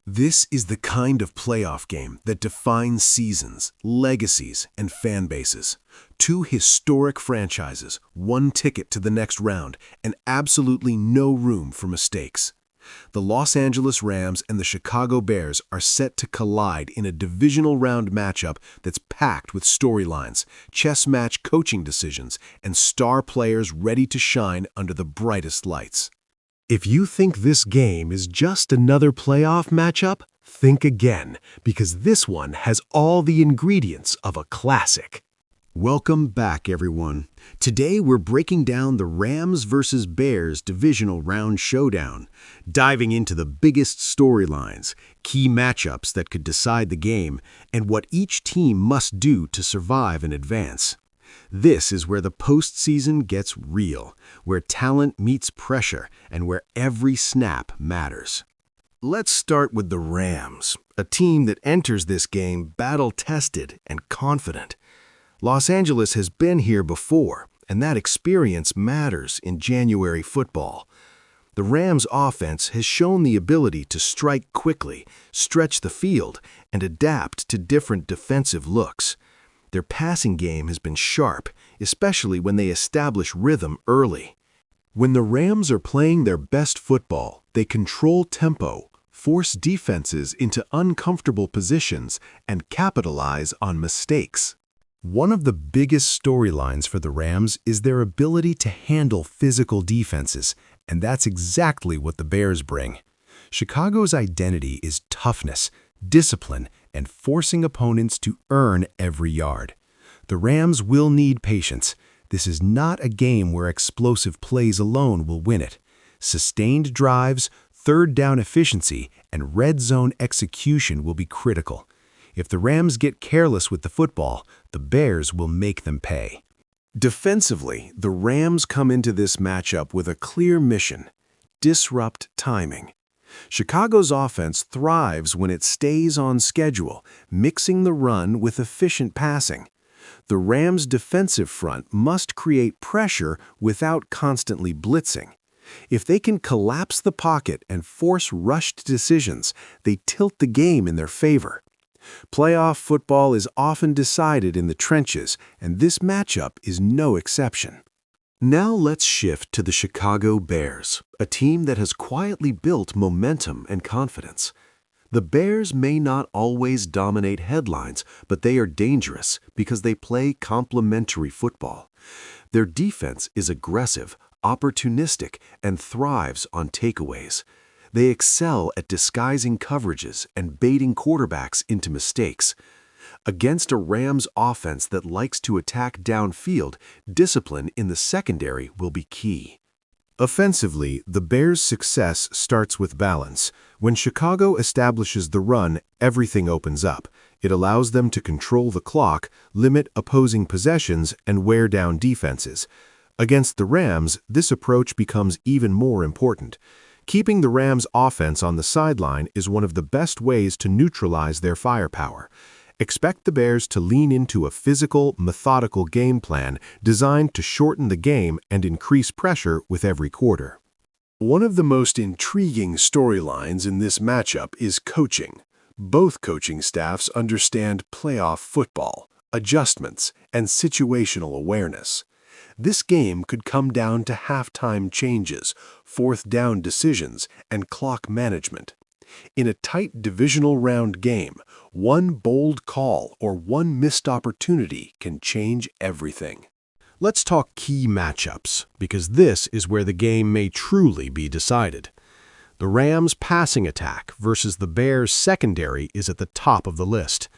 This is the kind of playoff game that defines seasons, legacies, and fan bases. Two historic franchises, one ticket to the next round, and absolutely no room for mistakes. The Los Angeles Rams and the Chicago Bears are set to collide in a divisional round matchup that's packed with storylines, chess match coaching decisions, and star players ready to shine under the brightest lights. If you think this game is just another playoff matchup, think again, because this one has all the ingredients of a classic. Welcome back, everyone. Today we're breaking down the Rams versus Bears Divisional Round Showdown, diving into the biggest storylines, key matchups that could decide the game, and what each team must do to survive and advance. This is where the postseason gets real, where talent meets pressure, and where every snap matters. Let's start with the Rams, a team that enters this game battle-tested and confident. Los Angeles has been here before, and that experience matters in January football. The Rams' offense has shown the ability to strike quickly, stretch the field, and adapt to different defensive looks. Their passing game has been sharp, especially when they establish rhythm early. When the Rams are playing their best football, they control tempo, force defenses into uncomfortable positions, and capitalize on mistakes. One of the biggest storylines for the Rams is their ability to handle physical defenses, and that's exactly what the Bears bring. Chicago's identity is toughness, discipline, and forcing opponents to earn every yard. The Rams will need patience. This is not a game where explosive plays alone will win it. Sustained drives, third down efficiency, and red zone execution will be critical. If the Rams get careless with the football, the Bears will make them pay. Defensively, the Rams come into this matchup with a clear mission: disrupt timing. Chicago's offense thrives when it stays on schedule, mixing the run with efficient passing. The Rams' defensive front must create pressure without constantly blitzing. If they can collapse the pocket and force rushed decisions, they tilt the game in their favor. Playoff football is often decided in the trenches, and this matchup is no exception. Now let's shift to the Chicago Bears, a team that has quietly built momentum and confidence. The Bears may not always dominate headlines, but they are dangerous because they play complementary football. Their defense is aggressive, opportunistic, and thrives on takeaways. They excel at disguising coverages and baiting quarterbacks into mistakes. Against a Rams offense that likes to attack downfield, discipline in the secondary will be key. Offensively, the Bears' success starts with balance. When Chicago establishes the run, everything opens up. It allows them to control the clock, limit opposing possessions, and wear down defenses. Against the Rams, this approach becomes even more important. Keeping the Rams' offense on the sideline is one of the best ways to neutralize their firepower. Expect the Bears to lean into a physical, methodical game plan designed to shorten the game and increase pressure with every quarter. One of the most intriguing storylines in this matchup is coaching. Both coaching staffs understand playoff football, adjustments, and situational awareness. This game could come down to halftime changes, fourth down decisions, and clock management. In a tight divisional round game, one bold call or one missed opportunity can change everything. Let's talk key matchups, because this is where the game may truly be decided. The Rams' passing attack versus the Bears' secondary is at the top of the list.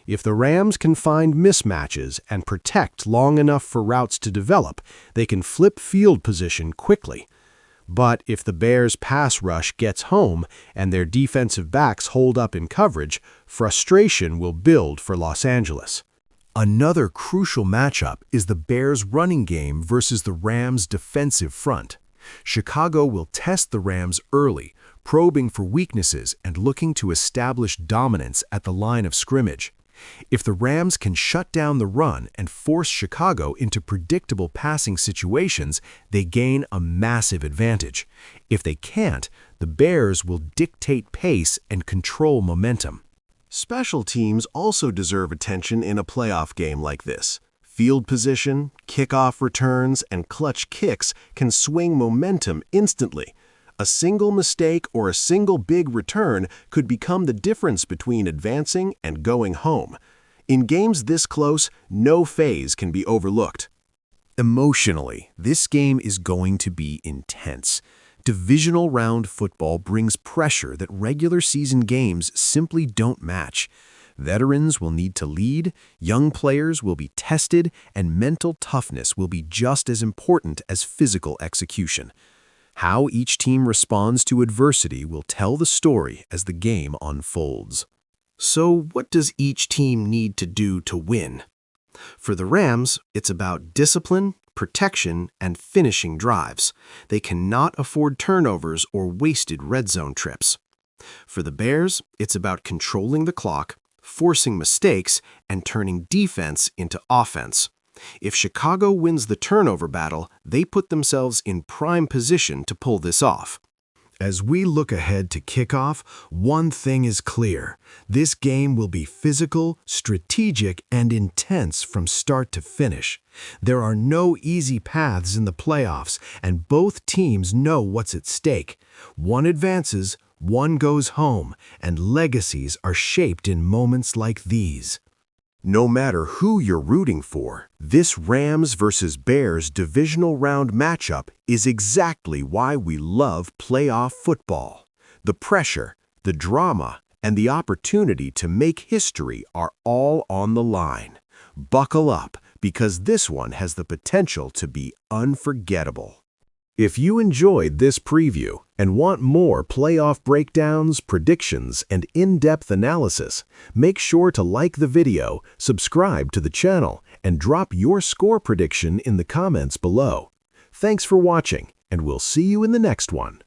If the Rams can find mismatches and protect long enough for routes to develop, they can flip field position quickly. But if the Bears' pass rush gets home and their defensive backs hold up in coverage, frustration will build for Los Angeles. Another crucial matchup is the Bears' running game versus the Rams' defensive front. Chicago will test the Rams early, probing for weaknesses and looking to establish dominance at the line of scrimmage. If the Rams can shut down the run and force Chicago into predictable passing situations, they gain a massive advantage. If they can't, the Bears will dictate pace and control momentum. Special teams also deserve attention in a playoff game like this. Field position, kickoff returns, and clutch kicks can swing momentum instantly. A single mistake or a single big return could become the difference between advancing and going home. In games this close, no phase can be overlooked. Emotionally, this game is going to be intense. Divisional round football brings pressure that regular season games simply don't match. Veterans will need to lead, young players will be tested, and mental toughness will be just as important as physical execution. How each team responds to adversity will tell the story as the game unfolds. So, what does each team need to do to win? For the Rams, it's about discipline, protection, and finishing drives. They cannot afford turnovers or wasted red zone trips. For the Bears, it's about controlling the clock, forcing mistakes, and turning defense into offense. If Chicago wins the turnover battle, they put themselves in prime position to pull this off. As we look ahead to kickoff, one thing is clear. This game will be physical, strategic, and intense from start to finish. There are no easy paths in the playoffs, and both teams know what's at stake. One advances, one goes home, and legacies are shaped in moments like these. No matter who you're rooting for, this Rams versus Bears divisional round matchup is exactly why we love playoff football. The pressure, the drama, and the opportunity to make history are all on the line. Buckle up, because this one has the potential to be unforgettable. If you enjoyed this preview and want more playoff breakdowns, predictions, and in-depth analysis, make sure to like the video, subscribe to the channel, and drop your score prediction in the comments below. Thanks for watching, and we'll see you in the next one.